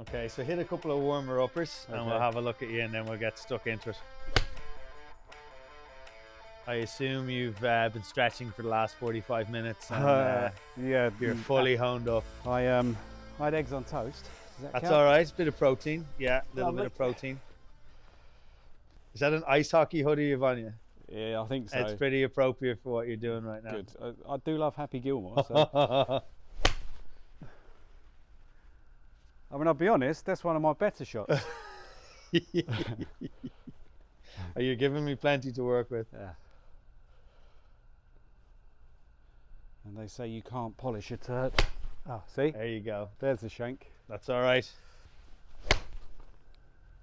Okay, so hit a couple of warmer uppers and we'll have a look at you and then we'll get stuck into it. I assume you've been stretching for the last 45 minutes and yeah, you're fully honed up. I had eggs on toast. Does that That's count? all right, a bit of protein. Yeah, a little Lovely. bit of protein. Is that an ice hockey hoodie you've on you? Yeah, I think so. It's pretty appropriate for what you're doing right now. Good. I do love Happy Gilmore. So. I mean, I'll be honest, that's one of my better shots. Are you giving me plenty to work with? Yeah. And they say you can't polish a turd. Oh, see? There you go. There's the shank. That's all right.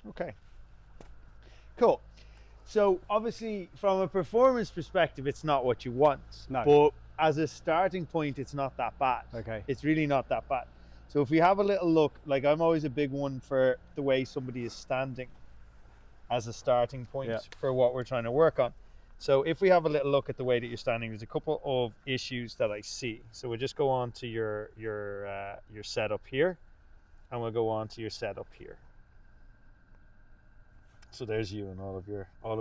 Okay. Cool. So obviously from a performance perspective, it's not what you want. No. But as a starting point, it's not that bad. Okay. It's really not that bad. So if we have a little look, like I'm always a big one for the way somebody is standing as a starting point for what we're trying to work on. So if we have a little look at the way that you're standing, there's a couple of issues that I see. So we'll just go on to your setup here, and we'll go on to your setup here. So there's you in all of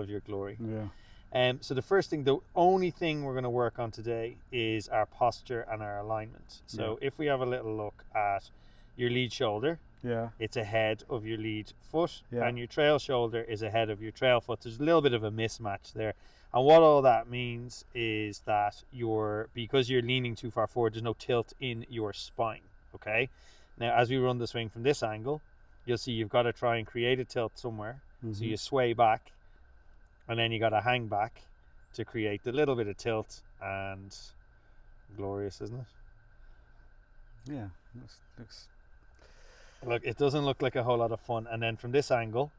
your glory. Yeah. So the first thing, the only thing we're going to work on today is our posture and our alignment. So if we have a little look at your lead shoulder, it's ahead of your lead foot, and your trail shoulder is ahead of your trail foot. There's a little bit of a mismatch there. And what all that means is that because you're leaning too far forward, there's no tilt in your spine. Okay. Now, as we run the swing from this angle, you'll see you've got to try and create a tilt somewhere. So you sway back, and then you got to hang back to create the little bit of tilt, and glorious, isn't it? Yeah. Look, it doesn't look like a whole lot of fun. And then from this angle,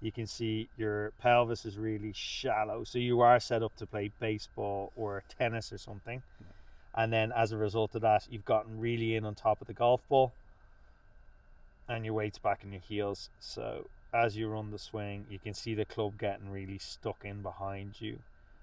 you can see your pelvis is really shallow. So you are set up to play baseball or tennis or something. And then as a result of that, you've gotten really in on top of the golf ball, and your weight's back in your heels. So as you run the swing, you can see the club getting really stuck in behind you,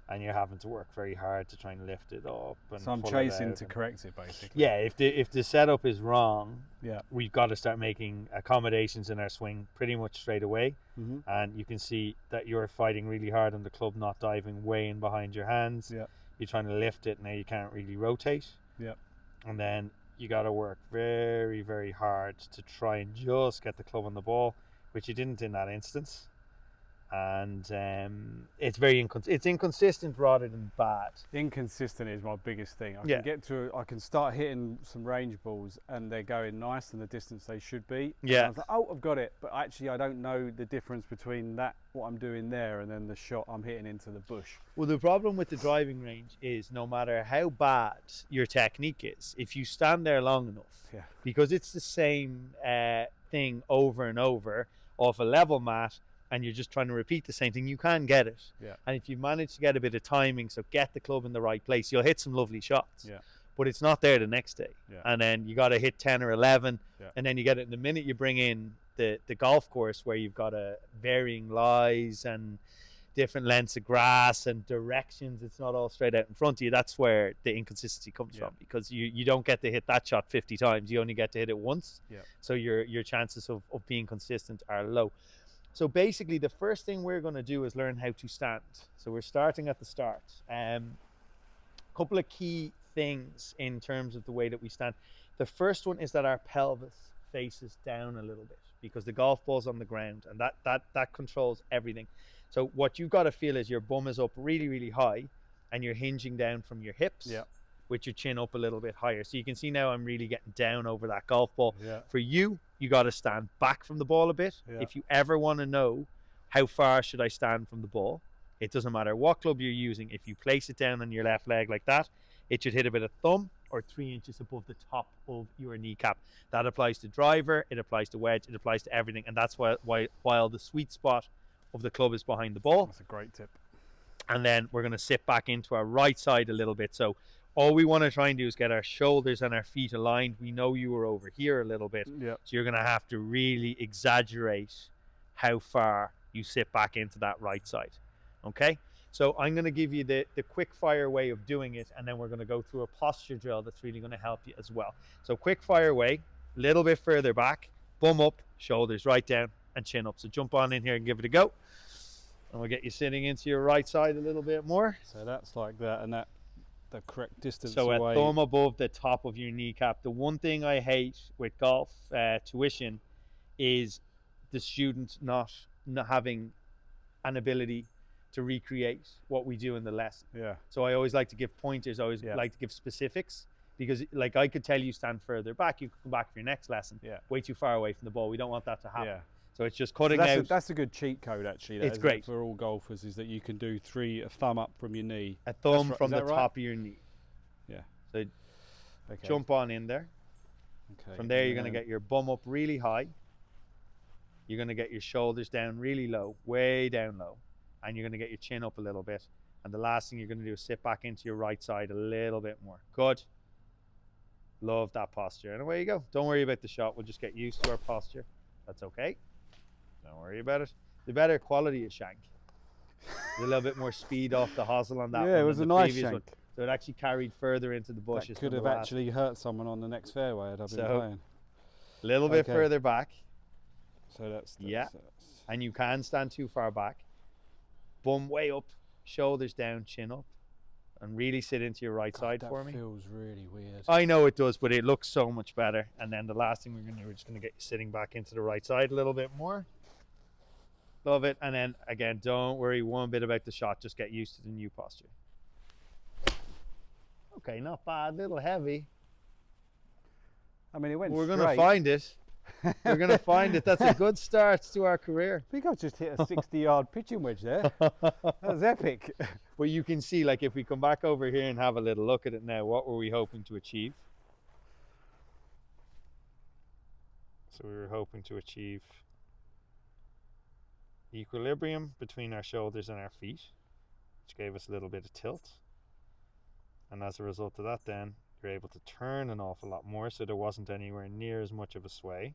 and you're having to work very hard to try and lift it up. And so I'm chasing to correct it, basically. Yeah, if the setup is wrong, yeah, we've got to start making accommodations in our swing pretty much straight away. Mm-hmm. And you can see that you're fighting really hard on the club not diving way in behind your hands. Yeah. You're trying to lift it, now you can't really rotate. Yeah. And then you got to work very, very hard to try and just get the club on the ball, which you didn't in that instance. And it's it's inconsistent rather than bad. Inconsistent is my biggest thing. I can start hitting some range balls and they're going nice in the distance they should be. Yeah. And I was like, oh, I've got it. But actually I don't know the difference between what I'm doing there and then the shot I'm hitting into the bush. Well, the problem with the driving range is no matter how bad your technique is, if you stand there long enough, because it's the same thing over and over off a level mat, and you're just trying to repeat the same thing, you can get it. Yeah. And if you manage to get a bit of timing, so get the club in the right place, you'll hit some lovely shots. Yeah. But it's not there the next day. Yeah. And then you got to hit 10 or 11, yeah, and then you get it. The minute you bring in the golf course where you've got varying lies and different lengths of grass and directions, it's not all straight out in front of you. That's where the inconsistency comes from, because you don't get to hit that shot 50 times. You only get to hit it once. Yeah. So your chances of being consistent are low. So basically the first thing we're going to do is learn how to stand. So we're starting at the start. A couple of key things in terms of the way that we stand. The first one is that our pelvis faces down a little bit, because the golf ball's on the ground, and that controls everything. So what you've got to feel is your bum is up really, really high, and you're hinging down from your hips, with your chin up a little bit higher. So you can see now I'm really getting down over that golf ball. Yeah. For you got to stand back from the ball a bit. Yeah. If you ever want to know how far should I stand from the ball, it doesn't matter what club you're using. If you place it down on your left leg like that, it should hit a bit of thumb or 3 inches above the top of your kneecap. That applies to driver, it applies to wedge, it applies to everything. And that's why while the sweet spot of the club is behind the ball. That's a great tip. And then we're going to sit back into our right side a little bit. So all we want to try and do is get our shoulders and our feet aligned. We know you were over here a little bit. Yeah. So you're going to have to really exaggerate how far you sit back into that right side. Okay? So I'm going to give you the quick fire way of doing it, and then we're going to go through a posture drill that's really going to help you as well. So quick fire way, a little bit further back, bum up, shoulders right down, and chin up. So jump on in here and give it a go. And we'll get you sitting into your right side a little bit more. So that's like that, and that the correct distance so away. So a thumb above the top of your kneecap. The one thing I hate with golf tuition is the student not having an ability to recreate what we do in the lesson. Yeah. So I always like to give pointers. I always like to give specifics, because like I could tell you stand further back, you could come back for your next lesson. Way too far away from the ball. We don't want that to happen. So it's just cutting out. That's a good cheat code, actually. It's great for all golfers, is that you can do a thumb up from your knee. A thumb from the top of your knee. Yeah. So jump on in there. Okay. From there, you're going to get your bum up really high. You're going to get your shoulders down really low, way down low. And you're going to get your chin up a little bit. And the last thing you're going to do is sit back into your right side a little bit more. Good. Love that posture. And away you go. Don't worry about the shot. We'll just get used to our posture. That's okay. Don't worry about it. The better quality of shank. There's a little bit more speed off the hosel on that one. Yeah, it was a nice shank. One. So it actually carried further into the bushes. That could have actually hurt someone on the next fairway had I been playing. A little bit further back. So that's and you can stand too far back. Bum way up, shoulders down, chin up, and really sit into your right side for me. That feels really weird. I know it does, but it looks so much better. And then the last thing we're going to do, we're just going to get you sitting back into the right side a little bit more. Love it. And then again, don't worry one bit about the shot. Just get used to the new posture. Okay, not bad. A little heavy. I mean, it went We're going to find it. We're going to find it. That's a good start to our career. I think I've just hit a 60-yard pitching wedge there. That was epic. But you can see, like, if we come back over here and have a little look at it now, what were we hoping to achieve? So we were hoping to achieve equilibrium between our shoulders and our feet, which gave us a little bit of tilt. And as a result of that, then you're able to turn an awful lot more, so there wasn't anywhere near as much of a sway,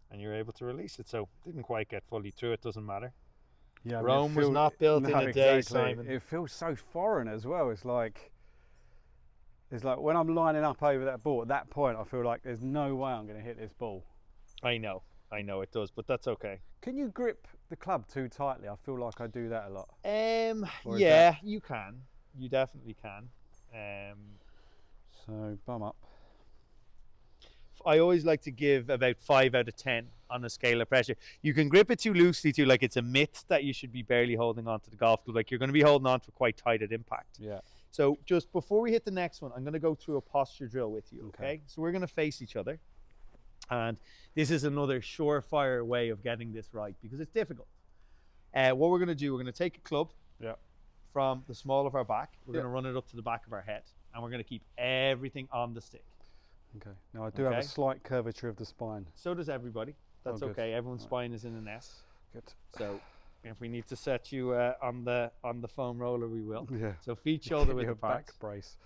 and you're able to release it. So didn't quite get fully through. It doesn't matter. Yeah, Rome was not built in a day, Simon. It feels so foreign as well. It's like when I'm lining up over that ball, at that point I feel like there's no way I'm going to hit this ball. I know it does, but that's okay. Can you grip the club too tightly? I feel like I do that a lot. Yeah, you can. You definitely can. So bum up. I always like to give about 5 out of 10 on a scale of pressure. You can grip it too loosely too, like it's a myth that you should be barely holding on to the golf club. Like you're going to be holding on to it quite tight at impact. Yeah. So just before we hit the next one, I'm going to go through a posture drill with you. Okay. So we're going to face each other, and this is another surefire way of getting this right because it's difficult. What we're going to do, we're going to take a club. Yeah. From the small of our back, we're going to run it up to the back of our head, and we're going to keep everything on the stick. Okay. Now I do have a slight curvature of the spine. So does everybody. That's okay. Everyone's spine is in an S. Good. So if we need to set you on the foam roller, we will. Yeah. So feet shoulder width apart. Back brace.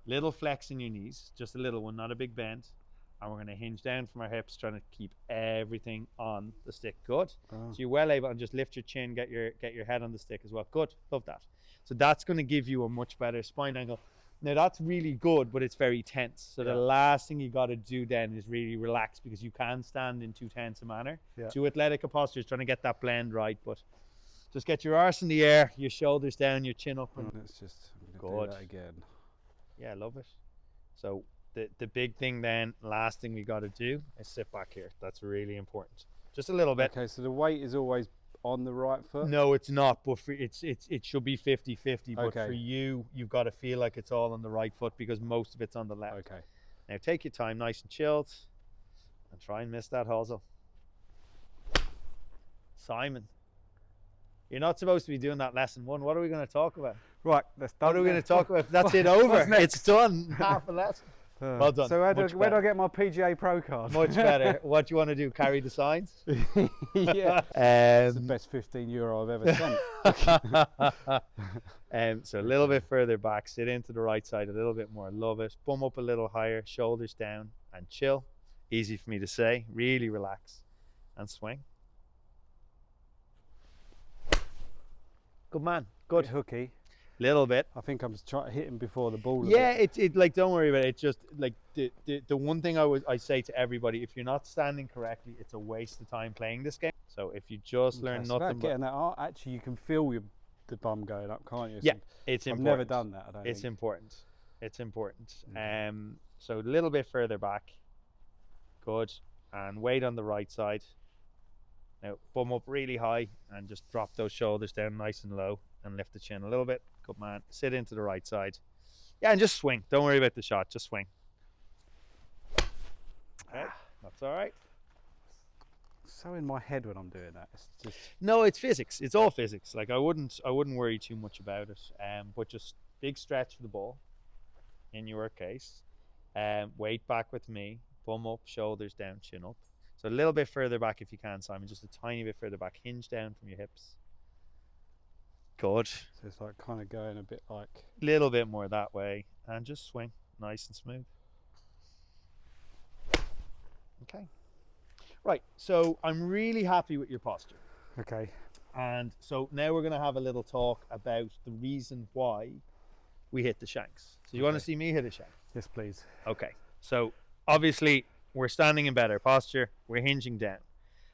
Little flex in your knees, just a little one, not a big bend. And we're going to hinge down from our hips, trying to keep everything on the stick. Good. So you're well able, and just lift your chin, get your head on the stick as well. Good. Love that. So that's going to give you a much better spine angle. Now that's really good, but it's very tense. So the last thing you got to do then is really relax, because you can stand in too tense a manner. Too athletic a posture is trying to get that blend right, but just get your arse in the air, your shoulders down, your chin up. And let's just do that again. Yeah, love it. So the big thing then, last thing we got to do is sit back here. That's really important. Just a little bit. Okay, so the weight is always on the right foot? No, it's not, but it should be 50-50, but for you've got to feel like it's all on the right foot, because most of it's on the left. Okay. Now take your time, nice and chilled, and try and miss that hosel. Simon, you're not supposed to be doing that lesson one. What are we going to talk about? Right, that's done. What are we going to talk about? That's it, over. It's done. Half a lesson. Well done. So where do I get my PGA Pro card? Much better. What do you want to do? Carry the signs? Yeah. It's the best €15 I've ever spent. So a little bit further back, sit into the right side a little bit more. Love it. Bum up a little higher, shoulders down, and chill. Easy for me to say. Really relax and swing. Good man. Good. Hooky. Little bit. I think I'm hitting before the ball. Yeah, it's like, don't worry about it. It's just like the one thing I say to everybody: if you're not standing correctly, it's a waste of time playing this game. So if you just learn nothing about getting that art, actually you can feel the bum going up, can't you? Yeah, it's important. I've never done that. It's important. It's important. So a little bit further back. Good. And weight on the right side. Now bum up really high and just drop those shoulders down nice and low and lift the chin a little bit. Good man. Sit into the right side. Yeah, and just swing. Don't worry about the shot. Just swing. Okay, that's all right. So in my head when I'm doing that, it's just... No, it's physics. It's all physics. Like I wouldn't worry too much about it. But just big stretch for the ball. In your case, weight back with me. Bum up, shoulders down, chin up. So a little bit further back if you can, Simon. Just a tiny bit further back. Hinge down from your hips. Good. So it's like kind of going a bit like... Little bit more that way. And just swing. Nice and smooth. Okay. Right. So I'm really happy with your posture. Okay. And so now we're going to have a little talk about the reason why we hit the shanks. So you want to see me hit a shank? Yes, please. Okay. So obviously we're standing in better posture. We're hinging down.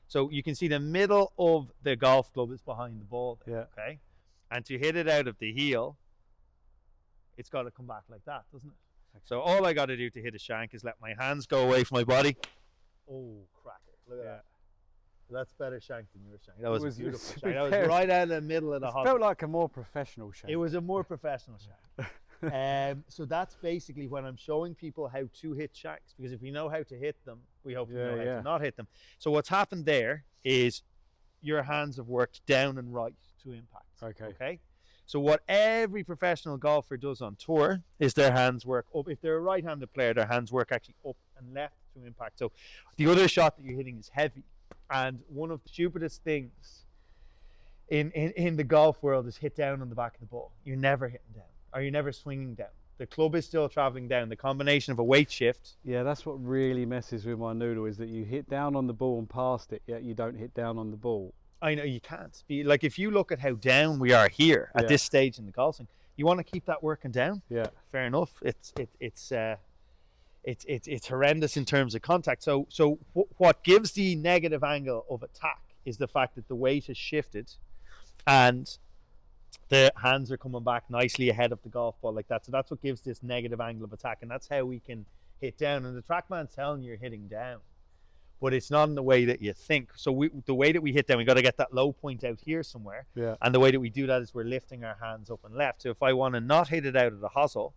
So you can see the middle of the golf club is behind the ball there, yeah. Okay. And to hit it out of the heel, it's got to come back like that, doesn't it? Okay. So all I got to do to hit a shank is let my hands go away from my body. Oh, cracker. Look at that. That's better shank than your shank. That was a beautiful shank. That was right out of the middle of the hot. It felt like a more professional shank. It was a more professional shank. So that's basically when I'm showing people how to hit shanks, because if we know how to hit them, we hopefully know how to not hit them. So what's happened there is your hands have worked down and right to impact. Okay. So what every professional golfer does on tour is their hands work up. If they're a right-handed player, their hands work actually up and left to impact. So the other shot that you're hitting is heavy. And one of the stupidest things in the golf world is hit down on the back of the ball. You're never hitting down, or you're never swinging down. The club is still traveling down. The combination of a weight shift. Yeah, that's what really messes with my noodle, is that you hit down on the ball and past it, yet you don't hit down on the ball. I know you can't be like, if you look at how down we are here at this stage in the golf swing, you want to keep that working down. Yeah, fair enough. It's horrendous in terms of contact. So what gives the negative angle of attack is the fact that the weight has shifted, and the hands are coming back nicely ahead of the golf ball like that. So that's what gives this negative angle of attack, and that's how we can hit down. And the TrackMan's telling you you're hitting down, but it's not in the way that you think. So the way that we hit down, we got to get that low point out here somewhere. Yeah. And the way that we do that is we're lifting our hands up and left. So if I want to not hit it out of the hosel,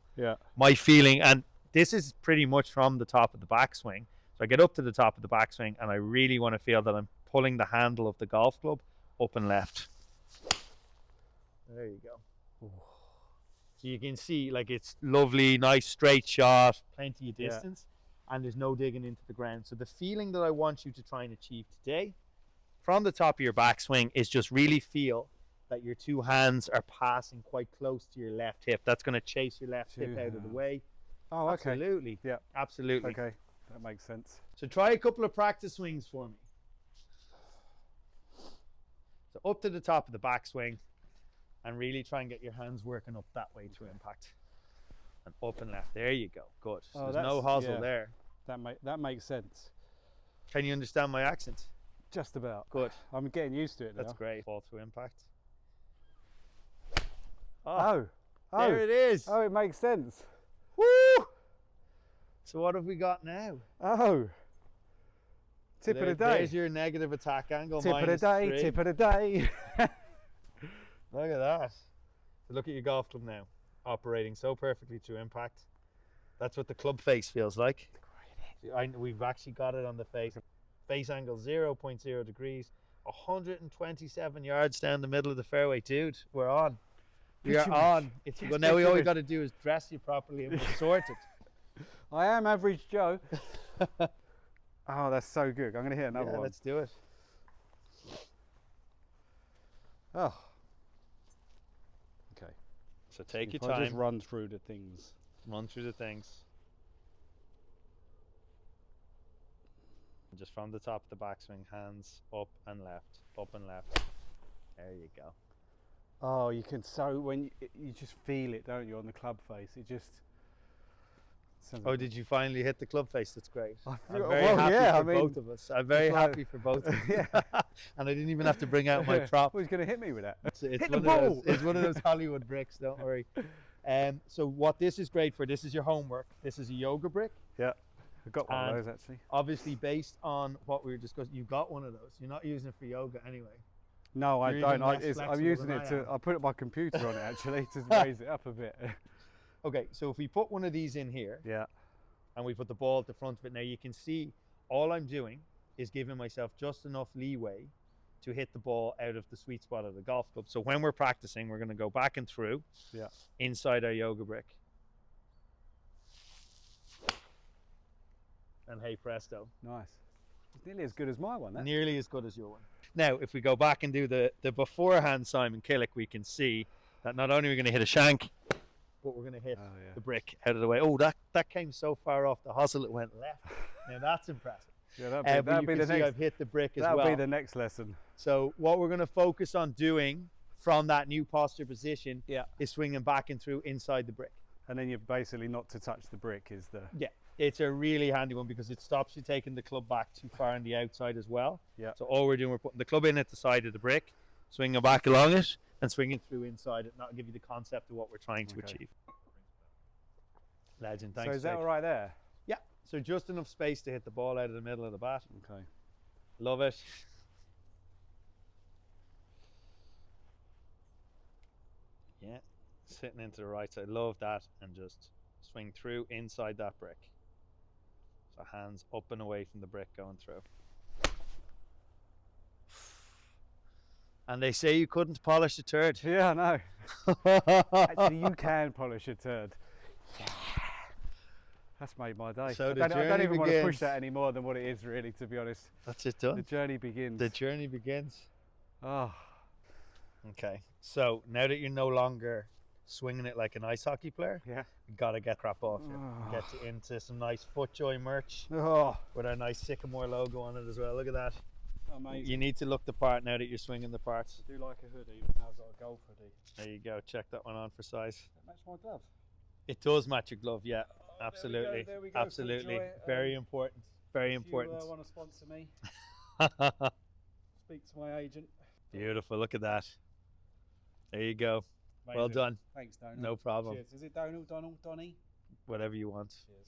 my feeling, and this is pretty much from the top of the backswing. So I get up to the top of the backswing and I really want to feel that I'm pulling the handle of the golf club up and left. There you go. Ooh. So you can see, like, it's lovely, nice straight shot, plenty of distance. And there's no digging into the ground. So the feeling that I want you to try and achieve today from the top of your backswing is just really feel that your two hands are passing quite close to your left hip. That's going to chase your left hip out of the way. Oh, okay. Absolutely. Yeah. Absolutely. Okay. That makes sense. So try a couple of practice swings for me. So up to the top of the backswing and really try and get your hands working up that way to impact. And up and left. There you go. Good. So there's no hosel there. That makes sense. Can you understand my accent? Just about. Good. I'm getting used to it now. That's great. Fall through impact. Oh. There it is. Oh, it makes sense. Woo! So what have we got now? Oh. Tip of the day. There's your negative attack angle. Tip of the day. 3. Tip of the day. Look at that. So look at your golf club now, operating so perfectly to impact. That's what the club face feels like. We've actually got it on the face. Face angle 0.0 degrees, 127 yards down the middle of the fairway. Dude, we're on. We are on. Well, now all we got to do is dress you properly and we're sorted. I am average Joe. Oh, that's so good. I'm going to hit another one. Let's do it. Oh. Okay. So take your time. Just run through the things. Run through the things. Just from the top of the backswing, hands up and left, up and left. There you go. Oh, you can when you just feel it, don't you, on the club face? It just. Oh, did you finally hit the club face? That's great. I'm very happy for both of us. I'm very happy for both of us. Yeah. And I didn't even have to bring out my prop. Who's going to hit me with that? Hit the ball! It's one of those Hollywood bricks, don't worry. So what this is great for, this is your homework. This is a yoga brick. Yeah, I've got one of those actually. Obviously based on what we were discussing, you've got one of those. You're not using it for yoga anyway. No, I don't. I'm using it I put my computer on it actually to raise it up a bit. Okay, so if we put one of these in here, and we put the ball at the front of it, now you can see all I'm doing is giving myself just enough leeway to hit the ball out of the sweet spot of the golf club. So when we're practicing, we're going to go back and through inside our yoga brick. And hey presto. Nice. It's nearly as good as my one. Nearly as good as your one. Now, if we go back and do the beforehand Simon Killick, we can see that not only are we going to hit a shank, but we're going to hit the brick out of the way. Oh, that came so far off the hosel it went left. Now that's impressive. Yeah, that'll be the next. I've hit the brick as well. That'll be the next lesson. So what we're going to focus on doing from that new posture position is swinging back and through inside the brick. And then you're basically not to touch the brick is the... Yeah, it's a really handy one because it stops you taking the club back too far on the outside as well. Yeah. So all we're doing, we're putting the club in at the side of the brick, swinging back along it, and swinging through inside it, and that'll give you the concept of what we're trying to achieve. Legend, thanks. So is that all right there? Yeah, so just enough space to hit the ball out of the middle of the bat. Okay. Love it. Yeah, sitting into the right side. Love that. And just swing through inside that brick. So hands up and away from the brick going through. And they say you couldn't polish a turd. Yeah, I know. Actually, you can polish a turd. Yeah. That's made my day. So I don't even want to push that any more than what it is, really, to be honest. That's it done. The journey begins. The journey begins. Oh. Okay, so now that you're no longer swinging it like an ice hockey player, you got to get crap off you. Get you into some nice FootJoy merch with our nice Sycamore logo on it as well. Look at that. Amazing. You need to look the part now that you're swinging the parts. I do like a hoodie, but now I've got a golf hoodie. There you go. Check that one on for size. Does that match my glove? It does match your glove, yeah. Absolutely. There we go. Absolutely. Very important. Very important. If you want to sponsor me, speak to my agent. Beautiful. Look at that. There you go. Amazing. Well done. Thanks, Donal. No problem. Cheers. Is it Donal, Donnie? Whatever you want. Cheers.